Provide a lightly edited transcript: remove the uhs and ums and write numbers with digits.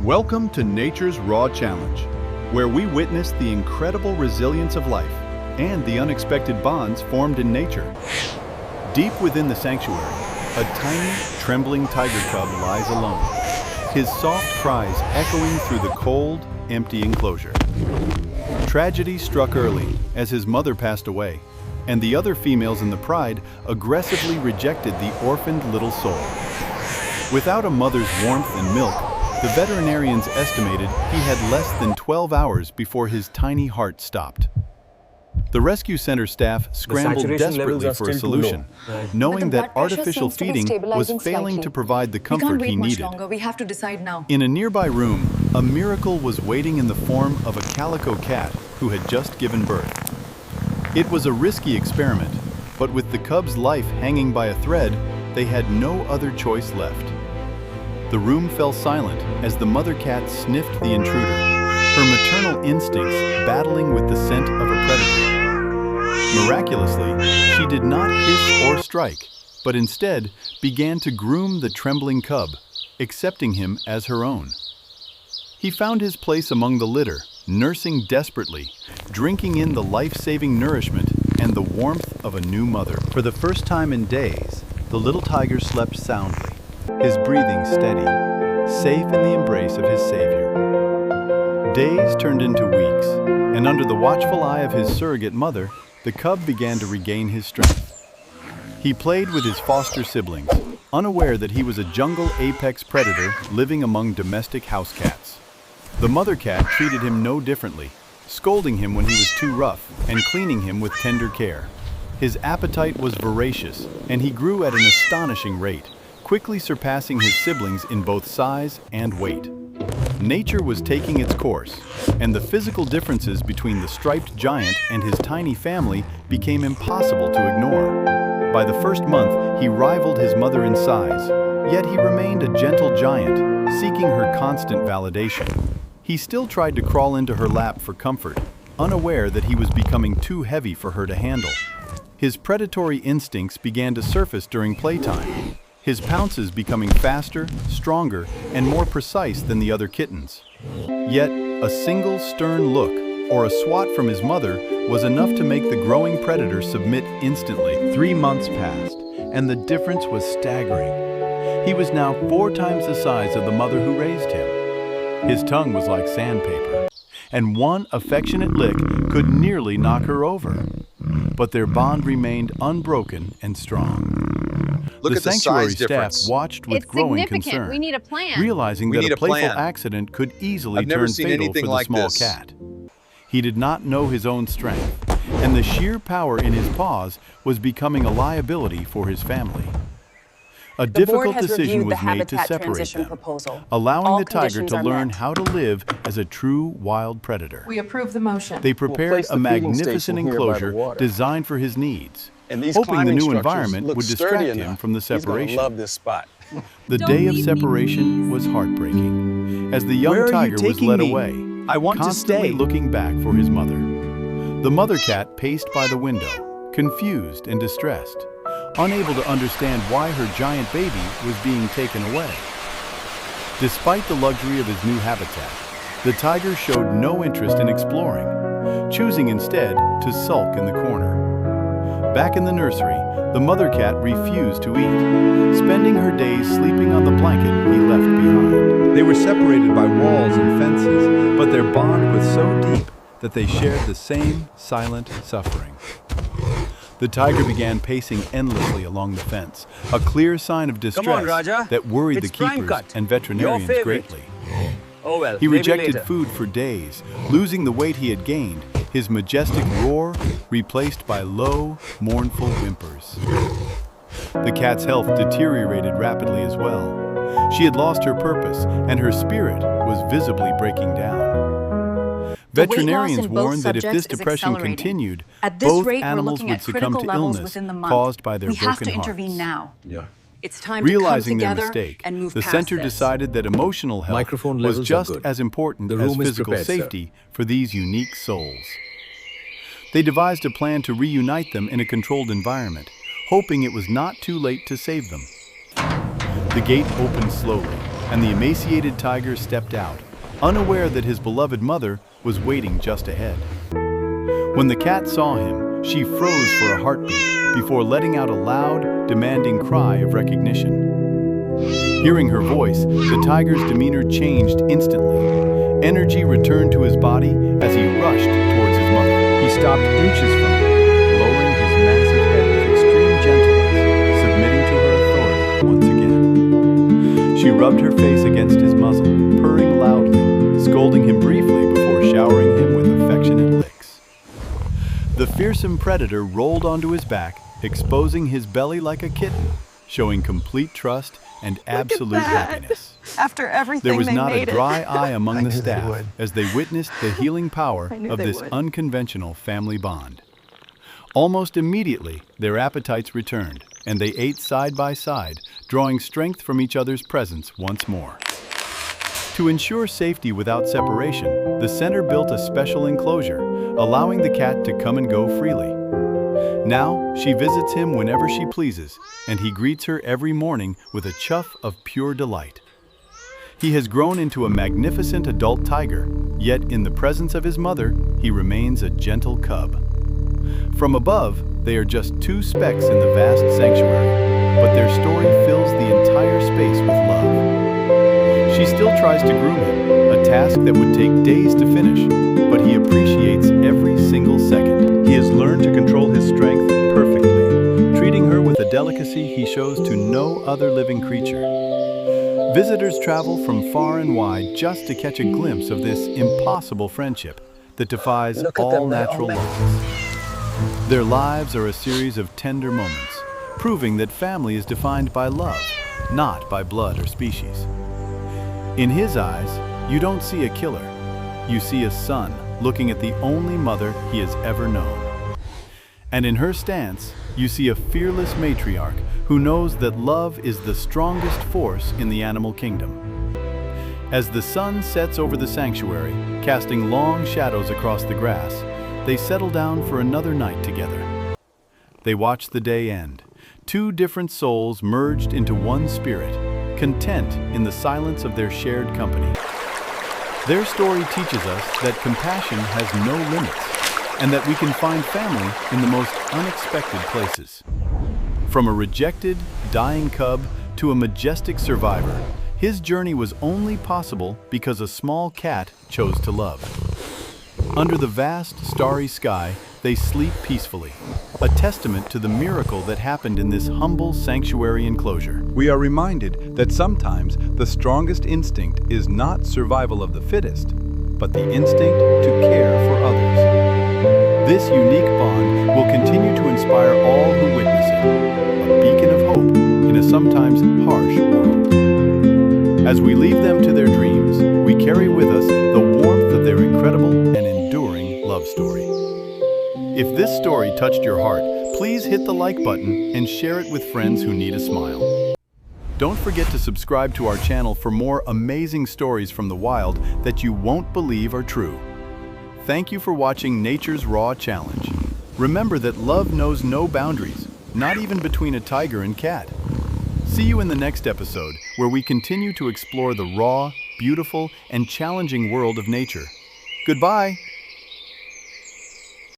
Welcome to Nature's Raw Challenge, where we witness the incredible resilience of life and the unexpected bonds formed in nature. Deep within the sanctuary, a tiny, trembling tiger cub lies alone, his soft cries echoing through the cold, empty enclosure. Tragedy struck early as his mother passed away, and the other females in the pride aggressively rejected the orphaned little soul. Without a mother's warmth and milk, the veterinarians estimated he had less than 12 hours before his tiny heart stopped. The rescue center staff scrambled desperately for a solution, knowing that artificial feeding was failing to provide the comfort he needed. We have to decide now. In a nearby room, a miracle was waiting in the form of a calico cat who had just given birth. It was a risky experiment, but with the cub's life hanging by a thread, they had no other choice left. The room fell silent as the mother cat sniffed the intruder, her maternal instincts battling with the scent of a predator. Miraculously, she did not hiss or strike, but instead began to groom the trembling cub, accepting him as her own. He found his place among the litter, nursing desperately, drinking in the life-saving nourishment and the warmth of a new mother. For the first time in days, the little tiger slept soundly, his breathing steady, safe in the embrace of his savior. Days turned into weeks, and under the watchful eye of his surrogate mother, the cub began to regain his strength. He played with his foster siblings, unaware that he was a jungle apex predator living among domestic house cats. The mother cat treated him no differently, scolding him when he was too rough and cleaning him with tender care. His appetite was voracious, and he grew at an astonishing rate, quickly surpassing his siblings in both size and weight. Nature was taking its course, and the physical differences between the striped giant and his tiny family became impossible to ignore. By the first month, he rivaled his mother in size, yet he remained a gentle giant, seeking her constant validation. He still tried to crawl into her lap for comfort, unaware that he was becoming too heavy for her to handle. His predatory instincts began to surface during playtime, his pounces becoming faster, stronger, and more precise than the other kittens. Yet, a single stern look or a swat from his mother was enough to make the growing predator submit instantly. 3 months passed, and the difference was staggering. He was now 4 times the size of the mother who raised him. His tongue was like sandpaper, and one affectionate lick could nearly knock her over. But their bond remained unbroken and strong. Look the at the sanctuary size staff difference. watched with It's growing significant. concern, We need a plan. realizing We that need a a playful plan. accident could easily I've never turn seen fatal anything for the like small this. cat. He did not know his own strength, and the sheer power in his paws was becoming a liability for his family. A difficult decision was made to separate them, allowing the tiger to learn how to live as a true wild predator. We approve the motion. They prepared place a the feeding magnificent station here by the enclosure water. designed for his needs, And these hoping the climbing new structures environment look would sturdy distract him enough. from the He's gonna separation. love this spot. The Don't day of leave me, separation was heartbreaking, as the young Where are you tiger was taking led me? away, I want to constantly stay. looking back for his mother. The mother cat paced by the window, confused and distressed, unable to understand why her giant baby was being taken away. Despite the luxury of his new habitat, the tiger showed no interest in exploring, choosing instead to sulk in the corner. Back in the nursery, the mother cat refused to eat, spending her days sleeping on the blanket he left behind. They were separated by walls and fences, but their bond was so deep that they shared the same silent suffering. The tiger began pacing endlessly along the fence, a clear sign of distress Raja. that worried It's the prime keepers cut. and veterinarians Your favorite. greatly. Oh well, He maybe rejected later. food for days, losing the weight he had gained, his majestic roar replaced by low, mournful whimpers. The cat's health deteriorated rapidly as well. She had lost her purpose, and her spirit was visibly breaking down. Veterinarians warned that if this depression continued, At this both rate, we're animals looking would at succumb critical to levels illness within the month. caused by their We have broken to hearts. intervene now. Yeah. It's time Realizing to their come together mistake, and move the past center this. decided that emotional health Microphone was levels are just good. as important The as room is physical prepared, sir. safety for these unique souls. They devised a plan to reunite them in a controlled environment, hoping it was not too late to save them. The gate opened slowly, and the emaciated tiger stepped out, unaware that his beloved mother was waiting just ahead. When the cat saw him, she froze for a heartbeat before letting out a loud, demanding cry of recognition. Hearing her voice, the tiger's demeanor changed instantly. Energy returned to his body as he rushed towards his mother. He stopped inches from her, lowering his massive head with extreme gentleness, submitting to her authority once again. She rubbed her face against his muzzle, purring loudly, scolding him briefly before showering him with affectionate licks. The fearsome predator rolled onto his back, exposing his belly like a kitten, showing complete trust and absolute happiness. After everything There was they not a made dry eye among the knew they staff would. as they witnessed the healing power I knew of they this would. unconventional family bond. Almost immediately, their appetites returned, and they ate side by side, drawing strength from each other's presence once more. To ensure safety without separation, the center built a special enclosure, allowing the cat to come and go freely. Now, she visits him whenever she pleases, and he greets her every morning with a chuff of pure delight. He has grown into a magnificent adult tiger, yet in the presence of his mother, he remains a gentle cub. From above, they are just two specks in the vast sanctuary, but their story fills the entire space with love. She still tries to groom him, a task that would take days to finish, but he appreciates every single second. He has learned to control his strength perfectly, treating her with a delicacy he shows to no other living creature. Visitors travel from far and wide just to catch a glimpse of this impossible friendship that defies Look at all them, they're natural all laws. Their lives are a series of tender moments, proving that family is defined by love, not by blood or species. In his eyes, you don't see a killer. You see a son looking at the only mother he has ever known. And in her stance, you see a fearless matriarch who knows that love is the strongest force in the animal kingdom. As the sun sets over the sanctuary, casting long shadows across the grass, they settle down for another night together. They watch the day end, two different souls merged into one spirit, content in the silence of their shared company. Their story teaches us that compassion has no limits, and that we can find family in the most unexpected places. From a rejected, dying cub to a majestic survivor, his journey was only possible because a small cat chose to love. Under the vast, starry sky, they sleep peacefully, a testament to the miracle that happened in this humble sanctuary enclosure. We are reminded that sometimes the strongest instinct is not survival of the fittest, but the instinct to care for others. This unique bond will continue to inspire all who witness it, a beacon of hope in a sometimes harsh world. As we leave them to their dreams, we carry with us the warmth of their incredible and enduring love story. If this story touched your heart, please hit the like button and share it with friends who need a smile. Don't forget to subscribe to our channel for more amazing stories from the wild that you won't believe are true. Thank you for watching Nature's Raw Challenge. Remember that love knows no boundaries, not even between a tiger and cat. See you in the next episode, where we continue to explore the raw, beautiful, and challenging world of nature. Goodbye!